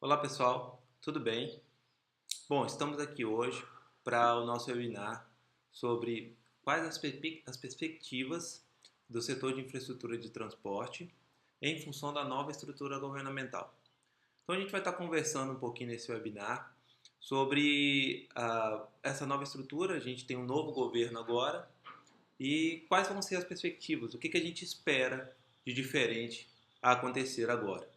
Olá pessoal, tudo bem? Bom, estamos aqui hoje para o nosso webinar sobre quais as perspectivas do setor de infraestrutura de transporte em função da nova estrutura governamental. Então a gente vai estar conversando um pouquinho nesse webinar sobre essa nova estrutura. A gente tem um novo governo agora e quais vão ser as perspectivas, o que a gente espera de diferente a acontecer agora.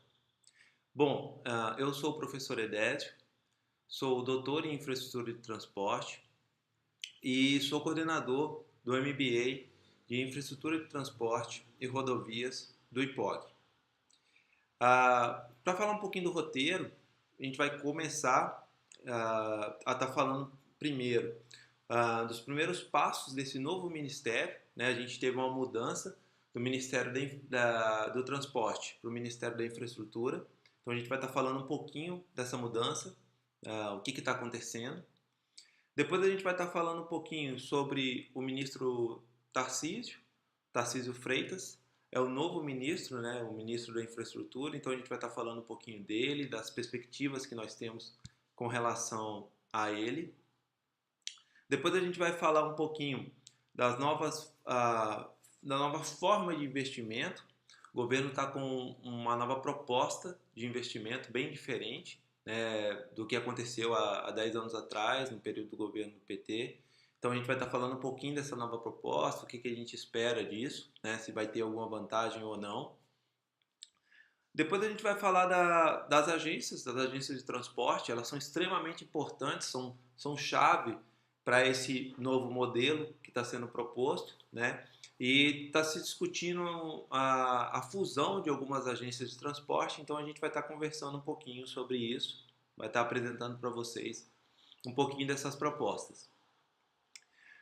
Bom, eu sou o professor Edésio, sou doutor em infraestrutura de transporte e sou coordenador do MBA de infraestrutura de transporte e rodovias do IPOG. Para falar um pouquinho do roteiro, a gente vai começar a estar falando primeiro dos primeiros passos desse novo ministério. Né? A gente teve uma mudança do Ministério do Transporte para o Ministério da Infraestrutura. Então a gente vai estar falando um pouquinho dessa mudança, o que está acontecendo. Depois a gente vai estar falando um pouquinho sobre o ministro Tarcísio Freitas, é o novo ministro, né, o ministro da Infraestrutura, então a gente vai estar falando um pouquinho dele, das perspectivas que nós temos com relação a ele. Depois a gente vai falar um pouquinho das da nova forma de investimento. O governo está com uma nova proposta de investimento bem diferente, né, do que aconteceu há 10 anos atrás, no período do governo do PT. Então a gente vai estar falando um pouquinho dessa nova proposta, o que a gente espera disso, né, se vai ter alguma vantagem ou não. Depois a gente vai falar das agências de transporte. Elas são extremamente importantes, são chave para esse novo modelo que está sendo proposto, né? E está se discutindo a fusão de algumas agências de transporte, então a gente vai estar conversando um pouquinho sobre isso, vai estar apresentando para vocês um pouquinho dessas propostas.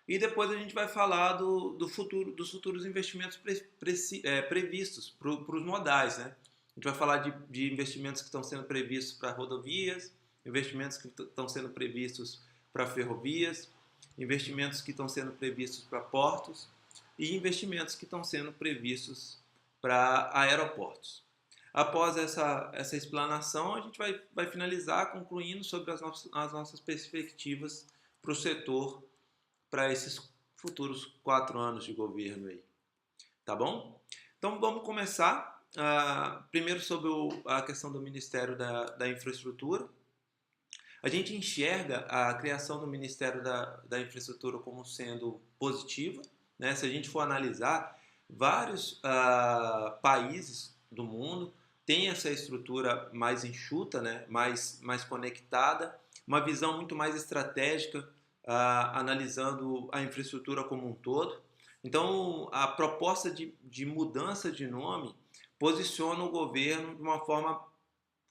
E depois a gente vai falar do futuro, dos futuros investimentos previstos para os modais, né? A gente vai falar de investimentos que estão sendo previstos para rodovias, investimentos que estão sendo previstos para ferrovias, investimentos que estão sendo previstos para portos e investimentos que estão sendo previstos para aeroportos. Após essa explanação, a gente vai finalizar concluindo sobre as nossas perspectivas para o setor para esses futuros 4 anos de governo aí. Tá bom? Então vamos começar. Primeiro sobre a questão do Ministério da Infraestrutura. A gente enxerga a criação do Ministério da Infraestrutura como sendo positiva. Né? Se a gente for analisar, vários países do mundo têm essa estrutura mais enxuta, né? mais conectada, uma visão muito mais estratégica, analisando a infraestrutura como um todo. Então, a proposta de mudança de nome posiciona o governo de uma forma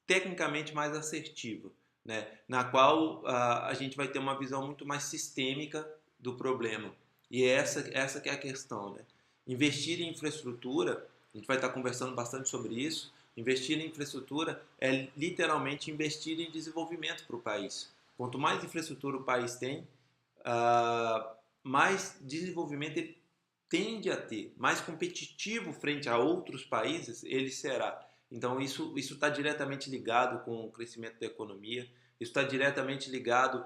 tecnicamente mais assertiva, né? Na qual a gente vai ter uma visão muito mais sistêmica do problema. E essa que é a questão, né? Investir em infraestrutura, a gente vai estar conversando bastante sobre isso. Investir em infraestrutura é literalmente investir em desenvolvimento para o país. Quanto mais infraestrutura o país tem, mais desenvolvimento ele tende a ter, mais competitivo frente a outros países ele será. Então isso está diretamente ligado com o crescimento da economia, isso está diretamente ligado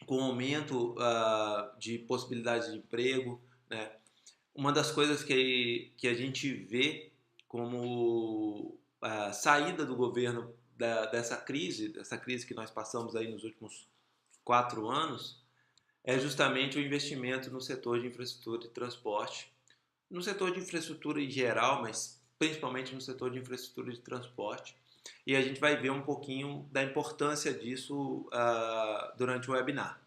com o aumento de possibilidades de emprego, né? Uma das coisas que a gente vê como saída do governo dessa crise que nós passamos aí nos últimos 4 anos, é justamente o investimento no setor de infraestrutura de transporte, no setor de infraestrutura em geral, mas principalmente no setor de infraestrutura de transporte. E a gente vai ver um pouquinho da importância disso durante o webinar.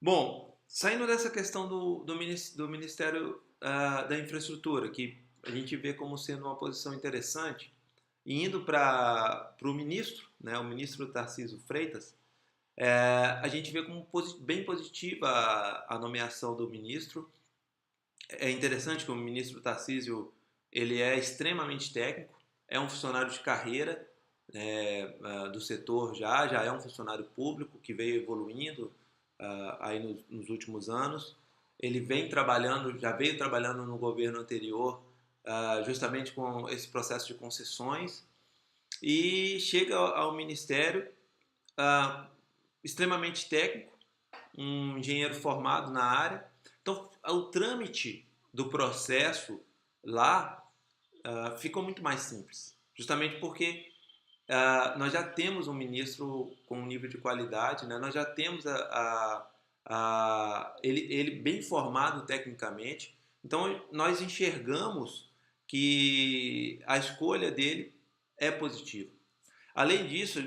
Bom, saindo dessa questão do Ministério da Infraestrutura, que a gente vê como sendo uma posição interessante, e indo para o ministro, né, o ministro Tarcísio Freitas, a gente vê como bem positiva a nomeação do ministro. É interessante que o ministro Tarcísio ele é extremamente técnico, é um funcionário de carreira do setor, já é um funcionário público que veio evoluindo aí nos últimos anos. Ele já veio trabalhando no governo anterior, justamente com esse processo de concessões. e chega ao Ministério extremamente técnico, um engenheiro formado na área. Então, o trâmite do processo lá ficou muito mais simples, justamente porque nós já temos um ministro com um nível de qualidade, né? Nós já temos ele bem formado tecnicamente, então nós enxergamos que a escolha dele é positiva. Além disso,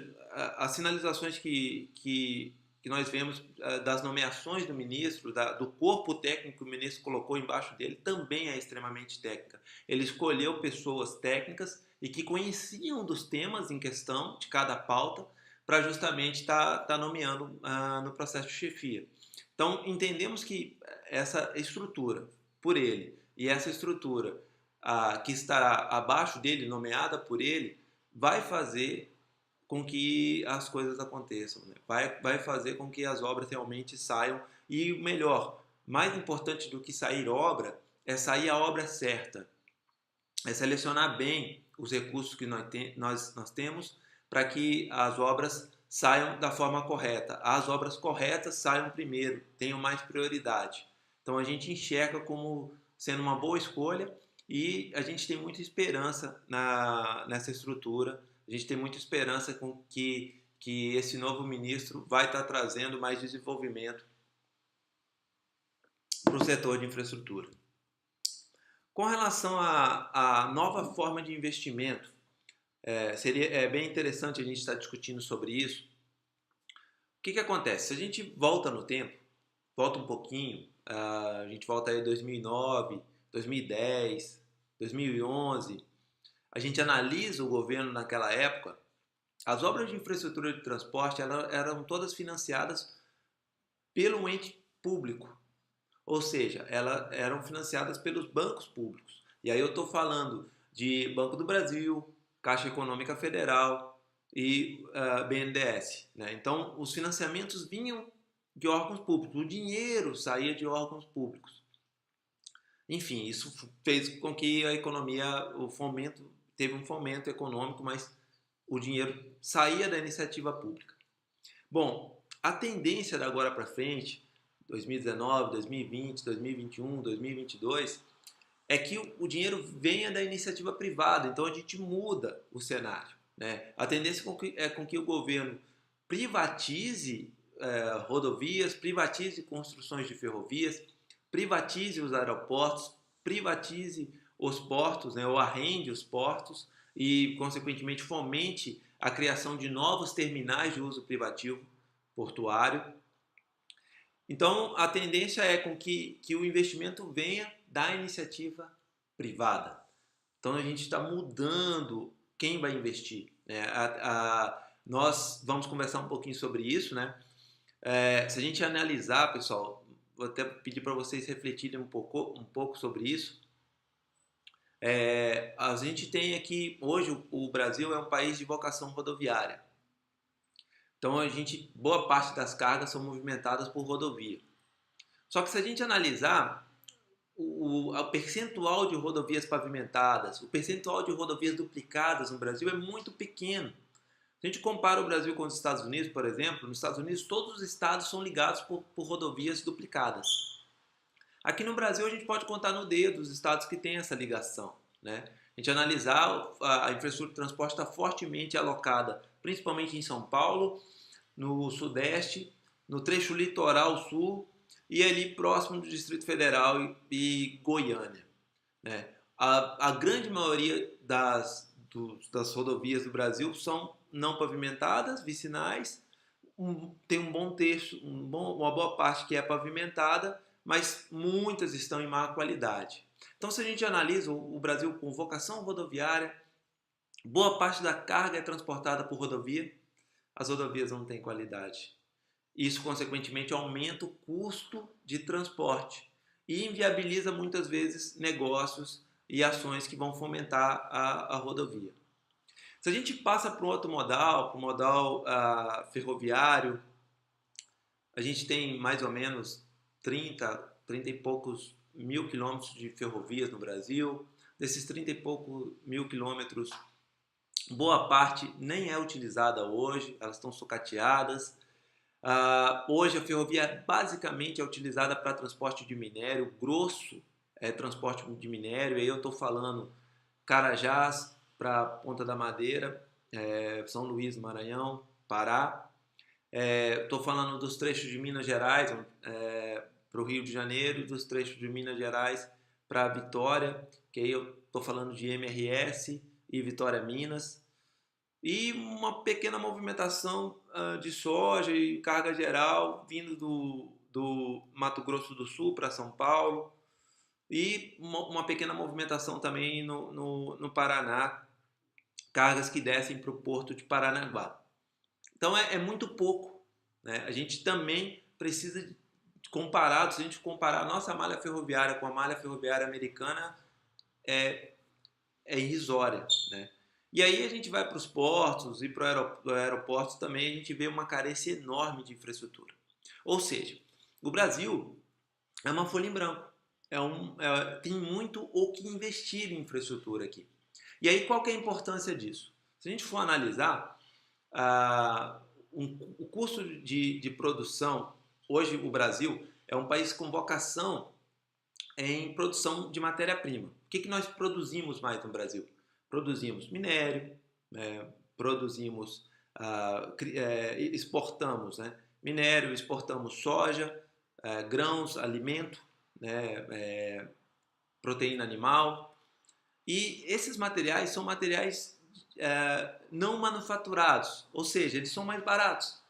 as sinalizações que nós vemos das nomeações do ministro, do corpo técnico que o ministro colocou embaixo dele, também é extremamente técnica. Ele escolheu pessoas técnicas e que conheciam dos temas em questão, de cada pauta, para justamente estar nomeando no processo de chefia. Então, entendemos que essa estrutura, por ele, e essa estrutura que estará abaixo dele, nomeada por ele, vai fazer com que as coisas aconteçam, né? Vai fazer com que as obras realmente saiam. E o melhor, mais importante do que sair obra, é sair a obra certa. É selecionar bem os recursos que nós temos para que as obras saiam da forma correta. As obras corretas saiam primeiro, tenham mais prioridade. Então a gente enxerga como sendo uma boa escolha e a gente tem muita esperança nessa estrutura. A gente tem muita esperança com que esse novo ministro vai estar trazendo mais desenvolvimento para o setor de infraestrutura. Com relação à nova forma de investimento, seria bem interessante a gente estar discutindo sobre isso. O que acontece? Se a gente volta no tempo, volta um pouquinho, a gente volta aí 2009, 2010, 2011, a gente analisa o governo naquela época, as obras de infraestrutura de transporte eram todas financiadas pelo ente público. Ou seja, elas eram financiadas pelos bancos públicos. E aí eu estou falando de Banco do Brasil, Caixa Econômica Federal e BNDES. Né? Então, os financiamentos vinham de órgãos públicos, o dinheiro saía de órgãos públicos. Enfim, isso fez com que a economia, teve um fomento econômico, mas o dinheiro saía da iniciativa pública. Bom, a tendência da agora para frente 2019, 2020, 2021, 2022, é que o dinheiro venha da iniciativa privada. Então a gente muda o cenário. Né? A tendência é com que o governo privatize rodovias, privatize construções de ferrovias, privatize os aeroportos, privatize os portos, né? Ou arrende os portos e, consequentemente, fomente a criação de novos terminais de uso privativo portuário. Então, a tendência é com que o investimento venha da iniciativa privada. Então, a gente está mudando quem vai investir. Né? Nós vamos conversar um pouquinho sobre isso. Né? Se a gente analisar, pessoal, vou até pedir para vocês refletirem um pouco sobre isso. A gente tem aqui, hoje, o Brasil é um país de vocação rodoviária. Então, boa parte das cargas são movimentadas por rodovia. Só que se a gente analisar o percentual de rodovias pavimentadas, o percentual de rodovias duplicadas no Brasil é muito pequeno. Se a gente compara o Brasil com os Estados Unidos, por exemplo, nos Estados Unidos todos os estados são ligados por rodovias duplicadas. Aqui no Brasil a gente pode contar no dedo os estados que têm essa ligação. Né? A gente analisar, a infraestrutura de transporte está fortemente alocada, principalmente em São Paulo, no Sudeste, no trecho litoral sul e ali próximo do Distrito Federal e Goiânia. Né? A grande maioria das rodovias do Brasil são não pavimentadas, vicinais, tem um bom trecho, uma boa parte que é pavimentada, mas muitas estão em má qualidade. Então, se a gente analisa o Brasil com vocação rodoviária, boa parte da carga é transportada por rodovia, as rodovias não têm qualidade. Isso, consequentemente, aumenta o custo de transporte e inviabiliza muitas vezes negócios e ações que vão fomentar a rodovia. Se a gente passa para um outro modal, para o modal ferroviário, a gente tem mais ou menos 30 e poucos mil quilômetros de ferrovias no Brasil. Desses 30 e poucos mil quilômetros, boa parte nem é utilizada hoje, elas estão sucateadas. Hoje a ferrovia basicamente é utilizada para transporte de minério, grosso é transporte de minério, aí eu estou falando Carajás para Ponta da Madeira, São Luís, Maranhão, Pará. Estou falando dos trechos de Minas Gerais para o Rio de Janeiro, dos trechos de Minas Gerais para Vitória, que aí eu estou falando de MRS e Vitória Minas. E uma pequena movimentação de soja e carga geral vindo do Mato Grosso do Sul para São Paulo. E uma pequena movimentação também no Paraná, cargas que descem para o porto de Paranaguá. Então é muito pouco, né? A gente também precisa comparado, se a gente comparar a nossa malha ferroviária com a malha ferroviária americana, é irrisória, né? E aí a gente vai para os portos e para os aeroportos também, a gente vê uma carência enorme de infraestrutura. Ou seja, o Brasil é uma folha em branco. Tem muito o que investir em infraestrutura aqui. E aí qual que é a importância disso? Se a gente for analisar, o custo de produção, hoje o Brasil é um país com vocação em produção de matéria-prima. O que nós produzimos mais no Brasil? Produzimos minério, produzimos, exportamos minério, exportamos soja, grãos, alimento, proteína animal. E esses materiais são materiais não manufaturados, ou seja, eles são mais baratos.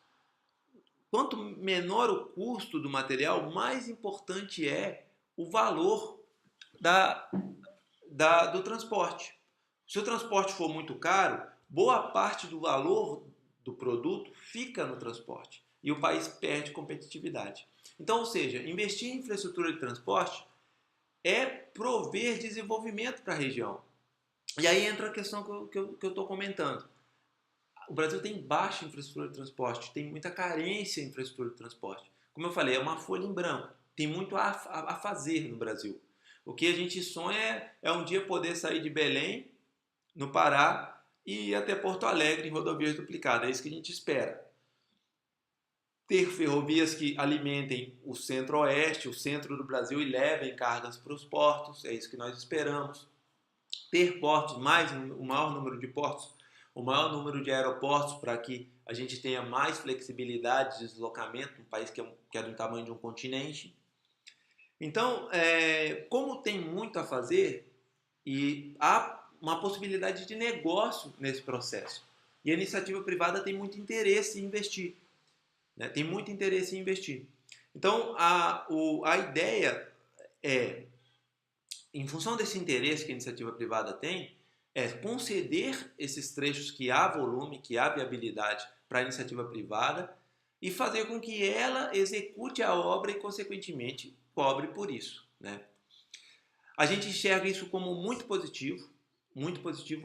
Quanto menor o custo do material, mais importante é o valor do transporte. Se o transporte for muito caro, boa parte do valor do produto fica no transporte e o país perde competitividade. Então, ou seja, investir em infraestrutura de transporte é prover desenvolvimento para a região. E aí entra a questão que eu estou comentando. O Brasil tem baixa infraestrutura de transporte, tem muita carência em infraestrutura de transporte. Como eu falei, é uma folha em branco, tem muito a fazer no Brasil. O que a gente sonha é um dia poder sair de Belém, no Pará, e ir até Porto Alegre em rodovias duplicadas. É isso que a gente espera. Ter ferrovias que alimentem o centro-oeste, o centro do Brasil e levem cargas para os portos, é isso que nós esperamos. Ter portos, o maior número de portos, o maior número de aeroportos para que a gente tenha mais flexibilidade de deslocamento, um país que é do tamanho de um continente. Então, como tem muito a fazer e há uma possibilidade de negócio nesse processo. E a iniciativa privada tem muito interesse em investir. Né? Tem muito interesse em investir. Então, a ideia é, em função desse interesse que a iniciativa privada tem, é conceder esses trechos que há volume, que há viabilidade para a iniciativa privada e fazer com que ela execute a obra e, consequentemente, cobre por isso. Né? A gente enxerga isso como muito positivo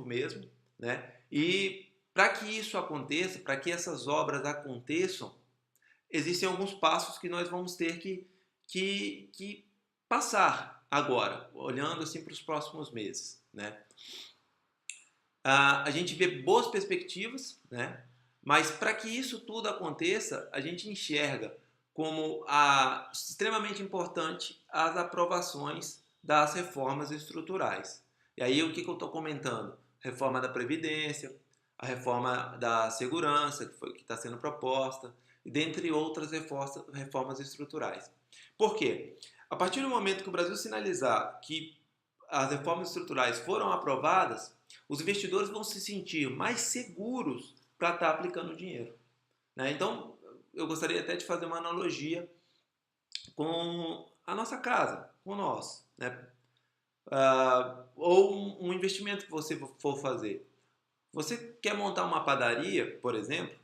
mesmo. Né? E para que isso aconteça, para que essas obras aconteçam, existem alguns passos que nós vamos ter que passar agora, olhando assim para os próximos meses. Né? A gente vê boas perspectivas, né? Mas para que isso tudo aconteça, a gente enxerga como extremamente importante as aprovações das reformas estruturais. E aí o que eu estou comentando? Reforma da Previdência, a reforma da segurança, que está sendo proposta, dentre outras reformas estruturais. Por quê? A partir do momento que o Brasil sinalizar que as reformas estruturais foram aprovadas, os investidores vão se sentir mais seguros para estar aplicando o dinheiro. Né? Então, eu gostaria até de fazer uma analogia com a nossa casa, com nós. Né? Ou um investimento que você for fazer. Você quer montar uma padaria, por exemplo,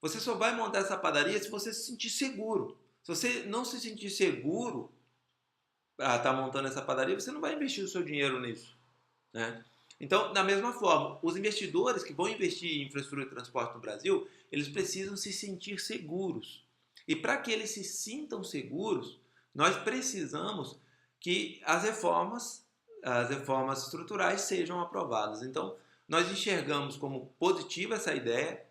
você só vai montar essa padaria se você se sentir seguro. Se você não se sentir seguro para estar montando essa padaria, você não vai investir o seu dinheiro nisso. Né? Então, da mesma forma, os investidores que vão investir em infraestrutura de transporte no Brasil, eles precisam se sentir seguros. E para que eles se sintam seguros, nós precisamos que as reformas estruturais sejam aprovadas. Então, Nós enxergamos como positiva essa ideia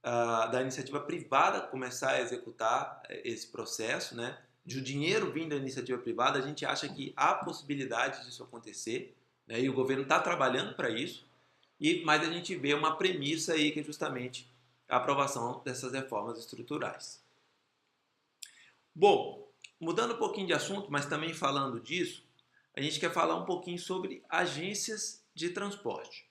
da iniciativa privada começar a executar esse processo, né? De o dinheiro vindo da iniciativa privada, a gente acha que há possibilidade disso acontecer, né? E o governo está trabalhando para isso, mas a gente vê uma premissa aí que é justamente a aprovação dessas reformas estruturais. Bom, mudando um pouquinho de assunto, mas também falando disso, a gente quer falar um pouquinho sobre agências de transporte.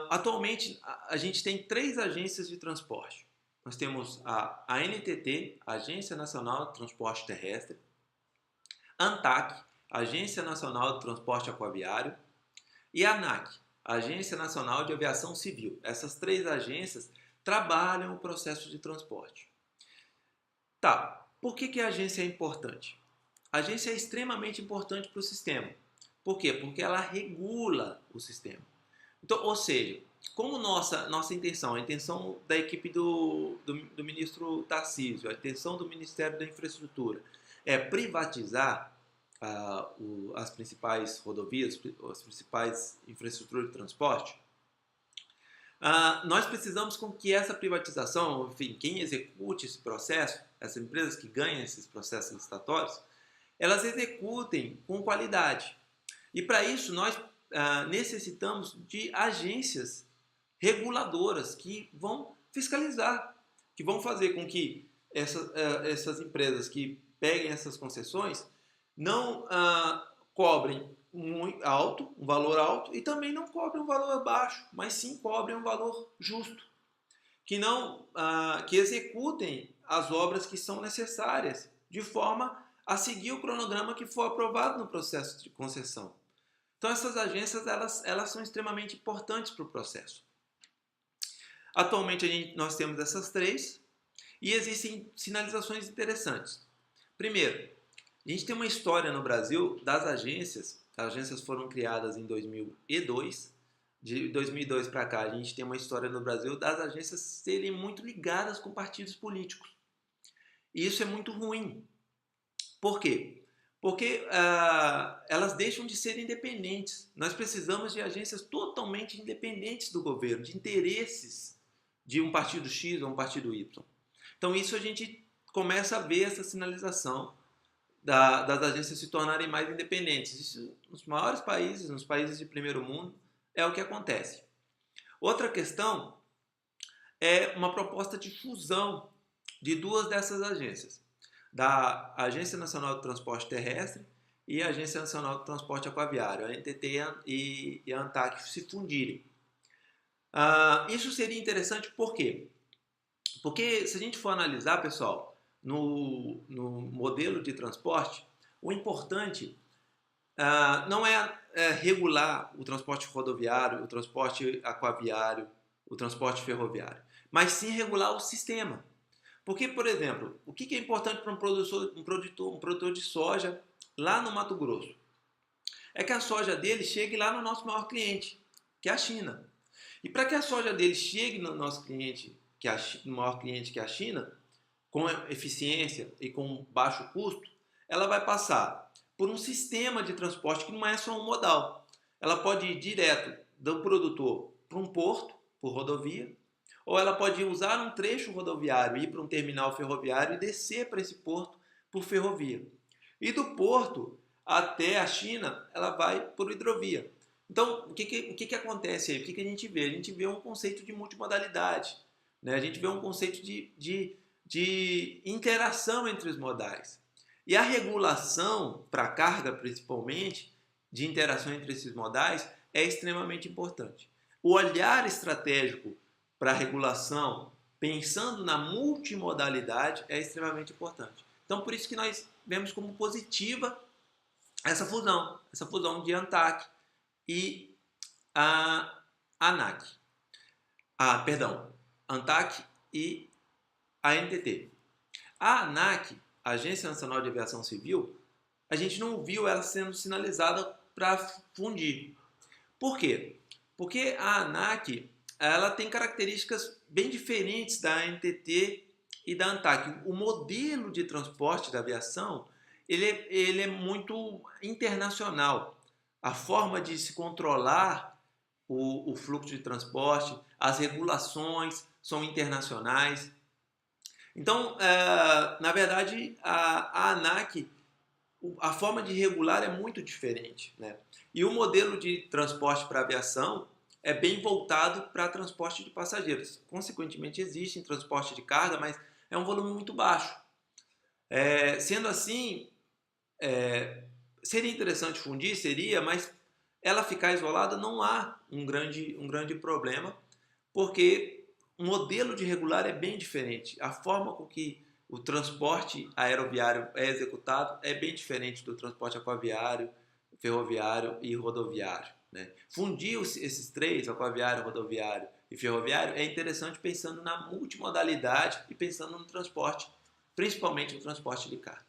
Atualmente, a gente tem 3 agências de transporte. Nós temos a ANTT, Agência Nacional de Transporte Terrestre, ANTAC, Agência Nacional de Transporte Aquaviário, e a ANAC, Agência Nacional de Aviação Civil. Essas 3 agências trabalham o processo de transporte. Tá, por que a agência é importante? A agência é extremamente importante para o sistema. Por quê? Porque ela regula o sistema. Então, ou seja, como nossa intenção, a intenção da equipe do ministro Tarcísio, a intenção do Ministério da Infraestrutura é privatizar as principais rodovias, as principais infraestruturas de transporte, nós precisamos com que essa privatização, enfim, quem execute esse processo, essas empresas que ganham esses processos licitatórios, elas executem com qualidade. E para isso nós necessitamos de agências reguladoras que vão fiscalizar, que vão fazer com que essas empresas que peguem essas concessões não cobrem um valor alto e também não cobrem um valor baixo, mas sim cobrem um valor justo, que executem as obras que são necessárias de forma a seguir o cronograma que for aprovado no processo de concessão. Então essas agências elas são extremamente importantes para o processo. Atualmente nós temos essas 3 e existem sinalizações interessantes. Primeiro, a gente tem uma história no Brasil das agências. As agências foram criadas em 2002. De 2002 para cá, a gente tem uma história no Brasil das agências serem muito ligadas com partidos políticos. E isso é muito ruim. Por quê? Porque elas deixam de ser independentes. Nós precisamos de agências totalmente independentes do governo, de interesses de um partido X ou um partido Y. Então isso a gente começa a ver essa sinalização das agências se tornarem mais independentes. Isso nos maiores países, nos países de primeiro mundo, é o que acontece. Outra questão é uma proposta de fusão de 2 dessas agências, da Agência Nacional de Transporte Terrestre e a Agência Nacional de Transporte Aquaviário, a ANTT e a ANTAC, se fundirem. Isso seria interessante por quê? Porque se a gente for analisar, pessoal, no modelo de transporte, o importante não é regular o transporte rodoviário, o transporte aquaviário, o transporte ferroviário, mas sim regular o sistema. Porque, por exemplo, o que é importante para um produtor de soja lá no Mato Grosso? É que a soja dele chegue lá no nosso maior cliente, que é a China. E para que a soja dele chegue no nosso cliente, no maior cliente que é a China, com eficiência e com baixo custo, ela vai passar por um sistema de transporte que não é só um modal. Ela pode ir direto do produtor para um porto, por rodovia, ou ela pode usar um trecho rodoviário, ir para um terminal ferroviário e descer para esse porto por ferrovia. E do porto até a China, ela vai por hidrovia. Então, o que acontece aí? O que a gente vê? A gente vê um conceito de multimodalidade, né? A gente vê um conceito de interação entre os modais. E a regulação, para a carga principalmente, de interação entre esses modais, é extremamente importante. O olhar estratégico para a regulação, pensando na multimodalidade, é extremamente importante. Então, por isso que nós vemos como positiva essa fusão de ANTAC e a ANAC. ANTAC e a ANTT. A ANAC, a Agência Nacional de Aviação Civil, a gente não viu ela sendo sinalizada para fundir. Por quê? Porque a ANAC ela tem características bem diferentes da ANTT e da ANTAC. O modelo de transporte da aviação ele é muito internacional. A forma de se controlar o fluxo de transporte, as regulações são internacionais. Então, na verdade, a ANAC, a forma de regular é muito diferente, né? E o modelo de transporte para aviação é bem voltado para transporte de passageiros. Consequentemente, existe transporte de carga, mas é um volume muito baixo. Sendo assim, seria interessante fundir? Seria, mas ela ficar isolada não há um grande problema, porque o modelo de regular é bem diferente. A forma com que o transporte aeroviário é executado é bem diferente do transporte aquaviário, ferroviário e rodoviário, né? Fundir esses três, aquaviário, rodoviário e ferroviário, é interessante pensando na multimodalidade e pensando no transporte, principalmente no transporte de carga.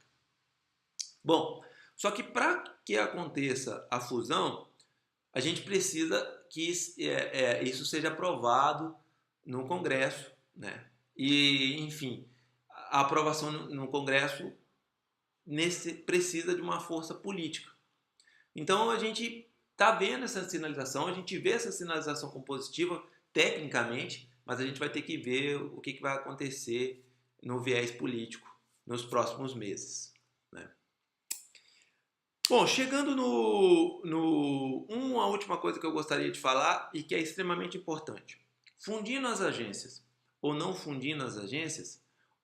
Bom, só que para que aconteça a fusão, a gente precisa que isso seja aprovado no Congresso, né? E, enfim, a aprovação no Congresso precisa de uma força política. Então, a gente está vendo essa sinalização, a gente vê essa sinalização como positiva tecnicamente, mas a gente vai ter que ver o que vai acontecer no viés político nos próximos meses, né? Bom, chegando a última coisa que eu gostaria de falar e que é extremamente importante. Fundindo as agências ou não fundindo as agências,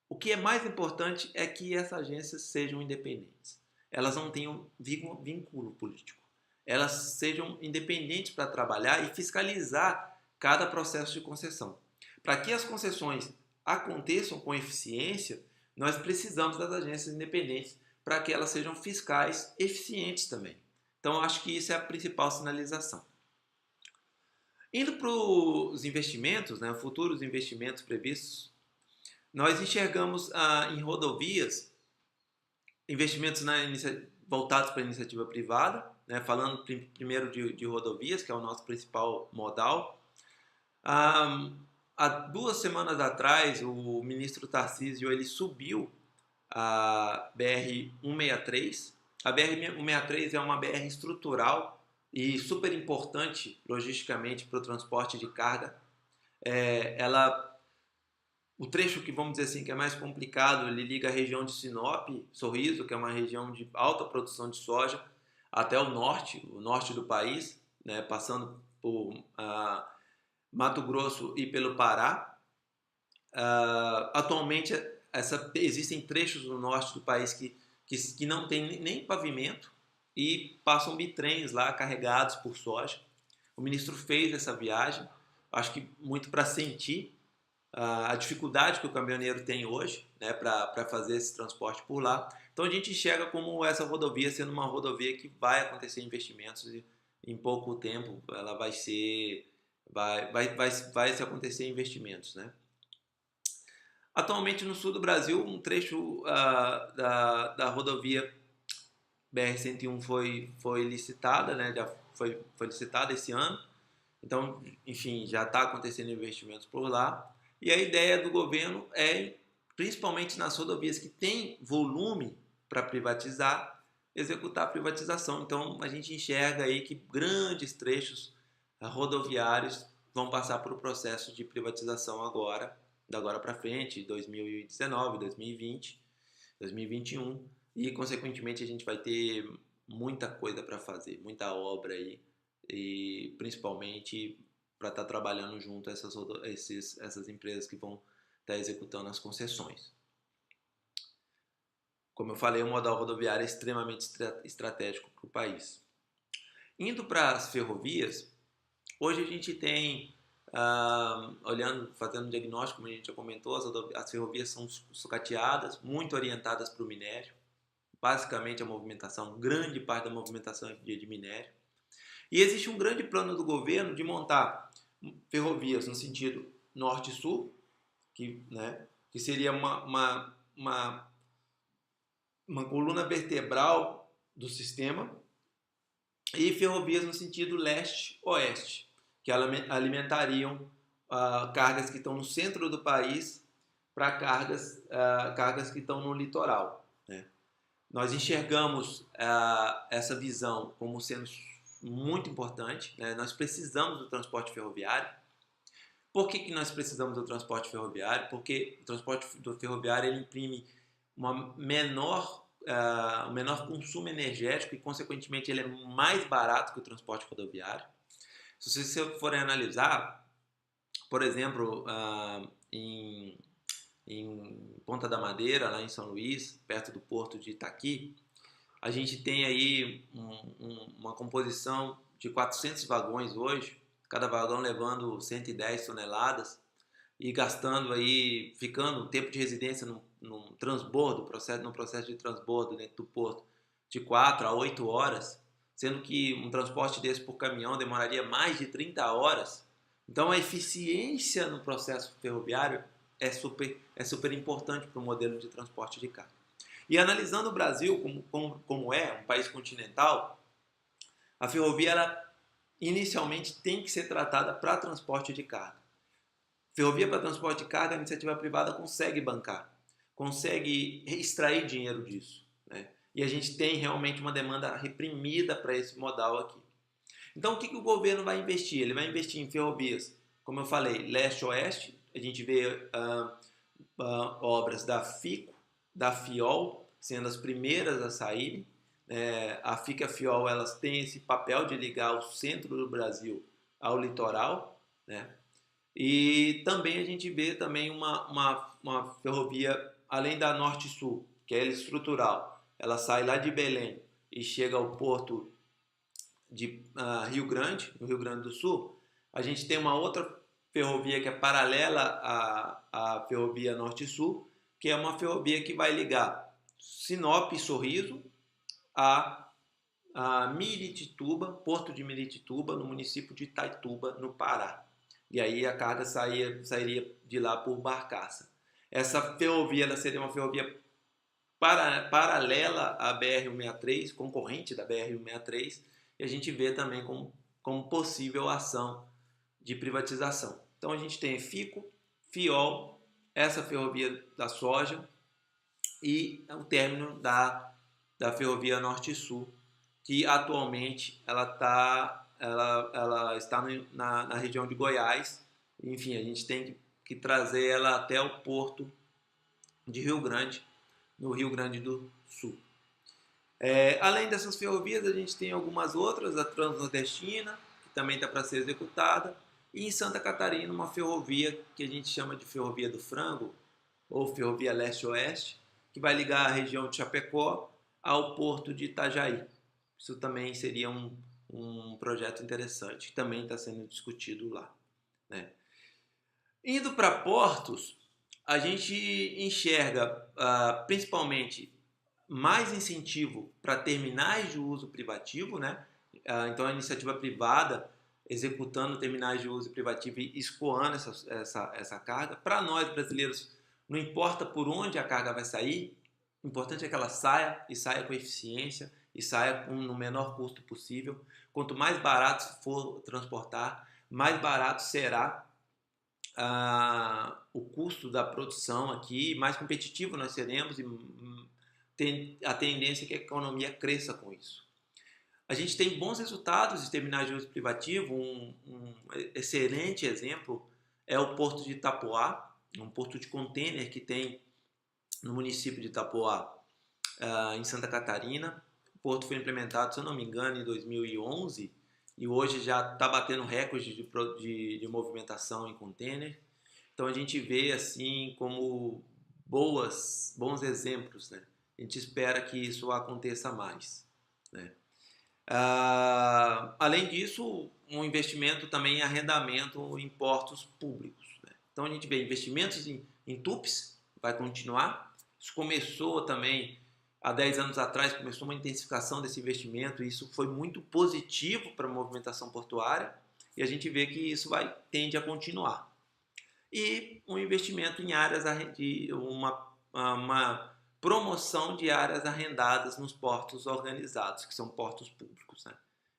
o que é mais importante é que essas agências sejam independentes. Elas não tenham vínculo político. Elas sejam independentes para trabalhar e fiscalizar cada processo de concessão. Para que as concessões aconteçam com eficiência, nós precisamos das agências independentes para que elas sejam fiscais eficientes também. Então, acho que isso é a principal sinalização. Indo para os investimentos, né, futuros investimentos previstos, nós enxergamos em rodovias investimentos voltados para a iniciativa privada, né, falando primeiro de rodovias, que é o nosso principal modal. Há 2 semanas atrás, o ministro Tarcísio ele subiu a BR-163. A BR-163 é uma BR estrutural e super importante logisticamente para o transporte de carga. O trecho que vamos dizer assim que é mais complicado, ele liga a região de Sinop, Sorriso, que é uma região de alta produção de soja, até o norte do país, né, passando por Mato Grosso e pelo Pará. Atualmente existem trechos no norte do país que não tem nem pavimento e passam bitrens lá carregados por soja. O ministro fez essa viagem, acho que muito para sentir a dificuldade que o caminhoneiro tem hoje, né, para fazer esse transporte por lá. Então a gente enxerga como essa rodovia sendo uma rodovia que vai acontecer investimentos e em pouco tempo ela vai se acontecer investimentos, né? Atualmente no sul do Brasil, um trecho da rodovia BR-101 foi licitada, né? Já foi licitada esse ano. Então, enfim, já está acontecendo investimentos por lá. E a ideia do governo é, principalmente nas rodovias que têm volume para privatizar, executar a privatização. Então, a gente enxerga aí que grandes trechos rodoviários vão passar por um processo de privatização agora, da agora para frente, 2019, 2020, 2021, e consequentemente a gente vai ter muita coisa para fazer, muita obra aí, e principalmente para estar trabalhando junto a essas empresas que vão estar executando as concessões. Como eu falei, o modal rodoviário é extremamente estratégico para o país. Indo para as ferrovias, hoje a gente tem, fazendo um diagnóstico, como a gente já comentou, as ferrovias são sucateadas, muito orientadas para o minério. Basicamente, grande parte da movimentação é de minério. E existe um grande plano do governo de montar ferrovias no sentido norte-sul, que seria uma coluna vertebral do sistema, e ferrovias no sentido leste-oeste, que alimentariam cargas que estão no centro do país para cargas que estão no litoral, né? Nós enxergamos essa visão como sendo muito importante, né? Nós precisamos do transporte ferroviário. Por que nós precisamos do transporte ferroviário? Porque o transporte ferroviário ele imprime um menor consumo energético e, consequentemente, ele é mais barato que o transporte rodoviário. Se vocês forem analisar, por exemplo, em Ponta da Madeira, lá em São Luís, perto do porto de Itaqui, a gente tem aí uma composição de 400 vagões hoje, cada vagão levando 110 toneladas e gastando aí, ficando tempo de residência no transbordo, no processo de transbordo dentro do porto, de 4 a 8 horas, sendo que um transporte desse por caminhão demoraria mais de 30 horas. Então a eficiência no processo ferroviário é super importante para o modelo de transporte de carga. E analisando o Brasil como é um país continental, a ferrovia ela, inicialmente tem que ser tratada para transporte de carga. Ferrovia para transporte de carga, a iniciativa privada consegue bancar, consegue extrair dinheiro disso, né? E a gente tem realmente uma demanda reprimida para esse modal aqui. Então o que o governo vai investir? Ele vai investir em ferrovias, como eu falei, leste-oeste. A gente vê obras da FICO, da FIOL, sendo as primeiras a saírem. A FICO e a FIOL elas têm esse papel de ligar o centro do Brasil ao litoral, né? E também a gente vê também uma ferrovia, além da Norte-Sul, que é estrutural. Ela sai lá de Belém e chega ao porto de Rio Grande, no Rio Grande do Sul. A gente tem uma outra ferrovia que é paralela à ferrovia Norte-Sul, que é uma ferrovia que vai ligar Sinop e Sorriso a Miritituba, Porto de Miritituba, no município de Itaituba, no Pará. E aí a carga sairia de lá por barcaça. Essa ferrovia ela seria uma ferrovia paralela à BR-163, concorrente da BR-163, e a gente vê também como possível ação de privatização. Então a gente tem FICO, FIOL, essa ferrovia da soja e o término da ferrovia Norte-Sul, que atualmente ela está na região de Goiás. Enfim, a gente tem que trazer ela até o porto de Rio Grande, no Rio Grande do Sul. Além dessas ferrovias, a gente tem algumas outras, a Transnordestina, que também está para ser executada, e em Santa Catarina uma ferrovia que a gente chama de Ferrovia do Frango, ou Ferrovia Leste-Oeste, que vai ligar a região de Chapecó ao porto de Itajaí. Isso também seria um projeto interessante, que também está sendo discutido lá, né? Indo para portos, a gente enxerga principalmente mais incentivo para terminais de uso privativo, né? Então a iniciativa privada executando terminais de uso privativo e escoando essa carga. Para nós brasileiros, não importa por onde a carga vai sair, o importante é que ela saia e saia com eficiência e saia no menor custo possível. Quanto mais barato for transportar, mais barato será o custo da produção aqui, mais competitivo nós seremos e a tendência é que a economia cresça com isso. A gente tem bons resultados de terminais de uso privativo. Um excelente exemplo é o Porto de Itapoá, um porto de contêiner que tem no município de Itapoá, em Santa Catarina. O porto foi implementado, se eu não me engano, em 2011 e hoje já está batendo recorde de movimentação em contêiner. Então a gente vê assim como bons exemplos, né? A gente espera que isso aconteça mais, né? Além disso, um investimento também em arrendamento em portos públicos, né? Então a gente vê investimentos em TUPs, vai continuar. Isso começou também há 10 anos atrás, começou uma intensificação desse investimento e isso foi muito positivo para a movimentação portuária e a gente vê que isso tende a continuar. E um investimento em áreas, uma promoção de áreas arrendadas nos portos organizados, que são portos públicos, né?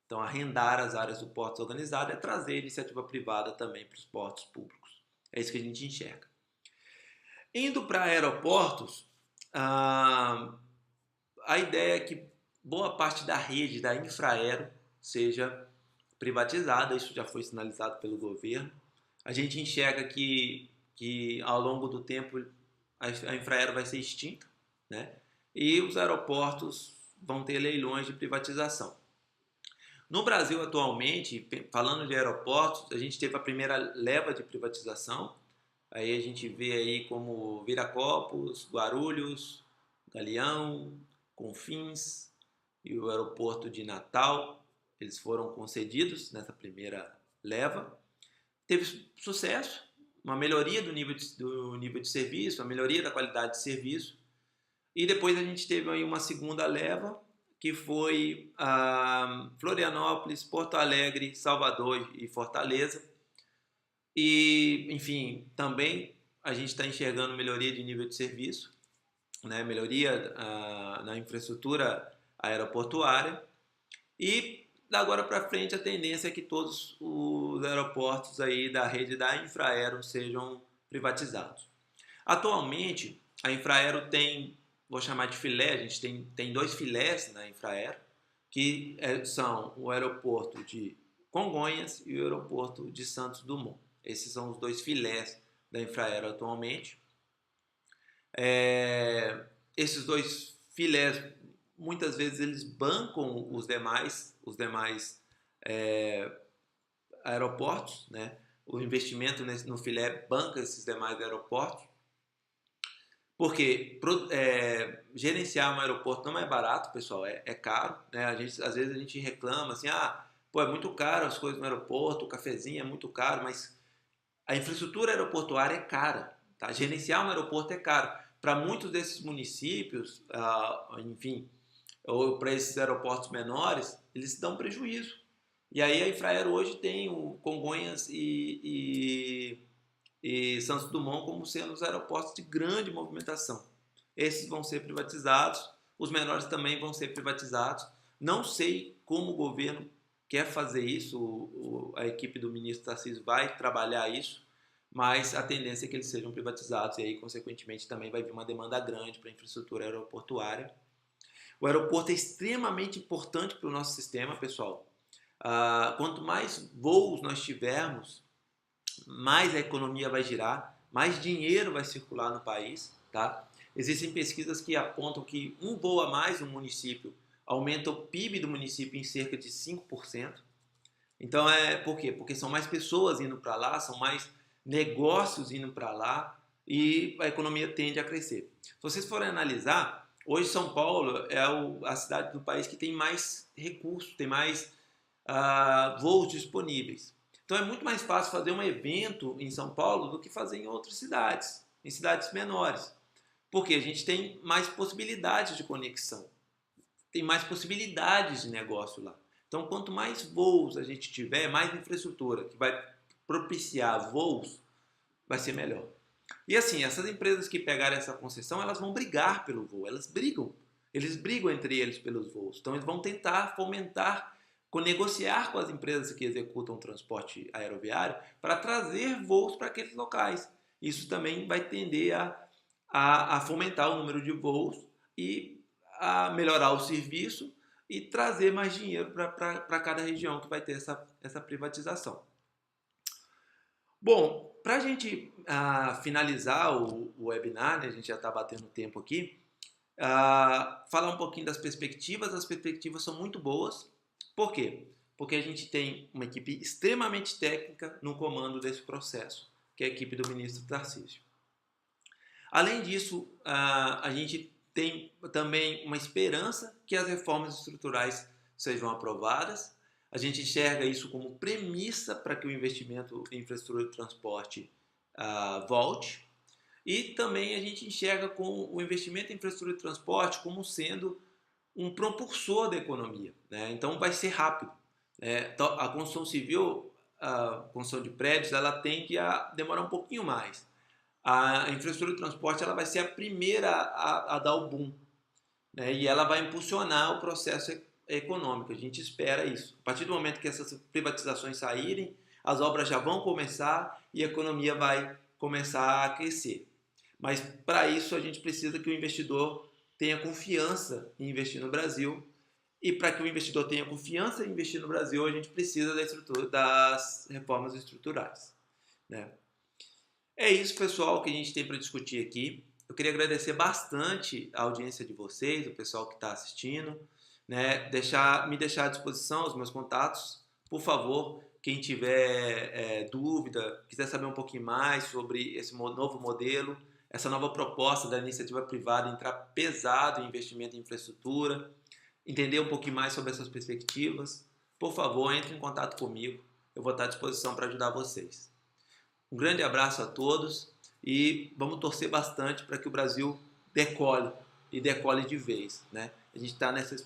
Então, arrendar as áreas do porto organizado é trazer iniciativa privada também para os portos públicos. É isso que a gente enxerga. Indo para aeroportos, a ideia é que boa parte da rede da Infraero seja privatizada. Isso já foi sinalizado pelo governo. A gente enxerga que ao longo do tempo a Infraero vai ser extinta, né? E os aeroportos vão ter leilões de privatização. No Brasil, atualmente, falando de aeroportos, a gente teve a primeira leva de privatização. Aí a gente vê aí como Viracopos, Guarulhos, Galeão, Confins e o aeroporto de Natal. Eles foram concedidos nessa primeira leva. Teve sucesso, uma melhoria do nível de serviço, uma melhoria da qualidade de serviço. E depois a gente teve aí uma segunda leva, que foi Florianópolis, Porto Alegre, Salvador e Fortaleza. E, enfim, também a gente está enxergando melhoria de nível de serviço, né? Melhoria na infraestrutura aeroportuária. E da agora para frente a tendência é que todos os aeroportos aí da rede da Infraero sejam privatizados. Atualmente, a Infraero tem, vou chamar de filé, a gente tem dois filés na Infraero, que são o aeroporto de Congonhas e o aeroporto de Santos Dumont. Esses são os dois filés da Infraero atualmente. Esses dois filés, muitas vezes, eles bancam os demais aeroportos, né? O investimento no filé banca esses demais aeroportos. Porque gerenciar um aeroporto não é barato, pessoal, é caro, né? Às vezes a gente reclama assim, é muito caro as coisas no aeroporto, o cafezinho é muito caro, mas a infraestrutura aeroportuária é cara, tá? Gerenciar um aeroporto é caro. Para muitos desses municípios, enfim, ou para esses aeroportos menores, eles dão prejuízo. E aí a Infraero hoje tem o Congonhas e Santos Dumont como sendo os aeroportos de grande movimentação. Esses vão ser privatizados, os menores também vão ser privatizados. Não sei como o governo quer fazer isso, a equipe do ministro Tarcísio vai trabalhar isso, mas a tendência é que eles sejam privatizados e aí, consequentemente, também vai vir uma demanda grande para a infraestrutura aeroportuária. O aeroporto é extremamente importante para o nosso sistema, pessoal. Quanto mais voos nós tivermos, mais a economia vai girar, mais dinheiro vai circular no país, tá? Existem pesquisas que apontam que um voo a mais no município aumenta o PIB do município em cerca de 5%. Então, por quê? Porque são mais pessoas indo para lá, são mais negócios indo para lá e a economia tende a crescer. Se vocês forem analisar, hoje São Paulo é a cidade do país que tem mais recursos, tem mais voos disponíveis. Então é muito mais fácil fazer um evento em São Paulo do que fazer em outras cidades, em cidades menores. Porque a gente tem mais possibilidades de conexão, tem mais possibilidades de negócio lá. Então, quanto mais voos a gente tiver, mais infraestrutura que vai propiciar voos, vai ser melhor. E assim, essas empresas que pegarem essa concessão, elas vão brigar pelo voo, eles brigam entre eles pelos voos. Então, eles vão tentar fomentar, negociar com as empresas que executam o transporte aeroviário para trazer voos para aqueles locais. Isso também vai tender a fomentar o número de voos e a melhorar o serviço e trazer mais dinheiro para cada região que vai ter essa privatização. Bom, para a gente finalizar o webinar, né, a gente já está batendo tempo aqui, falar um pouquinho das perspectivas. As perspectivas são muito boas. Por quê? Porque a gente tem uma equipe extremamente técnica no comando desse processo, que é a equipe do ministro Tarcísio. Além disso, a gente tem também uma esperança que as reformas estruturais sejam aprovadas. A gente enxerga isso como premissa para que o investimento em infraestrutura de transporte volte. E também a gente enxerga com o investimento em infraestrutura de transporte como sendo um propulsor da economia, né? Então vai ser rápido. A construção civil, a construção de prédios, ela tende a demorar um pouquinho mais. A infraestrutura de transporte ela vai ser a primeira a dar o boom, né? E ela vai impulsionar o processo econômico. A gente espera isso. A partir do momento que essas privatizações saírem, as obras já vão começar e a economia vai começar a crescer. Mas para isso a gente precisa que o investidor tenha confiança em investir no Brasil E para que o investidor tenha confiança em investir no Brasil, a gente precisa das reformas estruturais, né? É isso, pessoal, que a gente tem para discutir aqui. Eu queria agradecer bastante a audiência de vocês, o pessoal que está assistindo, né? Me deixar à disposição os meus contatos. Por favor, quem tiver dúvida, quiser saber um pouquinho mais sobre esse novo modelo, essa nova proposta da iniciativa privada entrar pesado em investimento em infraestrutura, entender um pouquinho mais sobre essas perspectivas, por favor, entre em contato comigo. Eu vou estar à disposição para ajudar vocês. Um grande abraço a todos e vamos torcer bastante para que o Brasil decole e decole de vez, né? A gente está nessa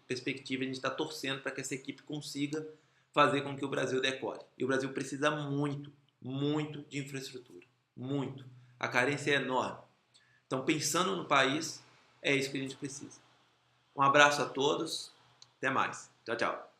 perspectiva, a gente está torcendo para que essa equipe consiga fazer com que o Brasil decole. E o Brasil precisa muito, muito de infraestrutura, muito. A carência é enorme. Então, pensando no país, é isso que a gente precisa. Um abraço a todos, até mais. Tchau, tchau.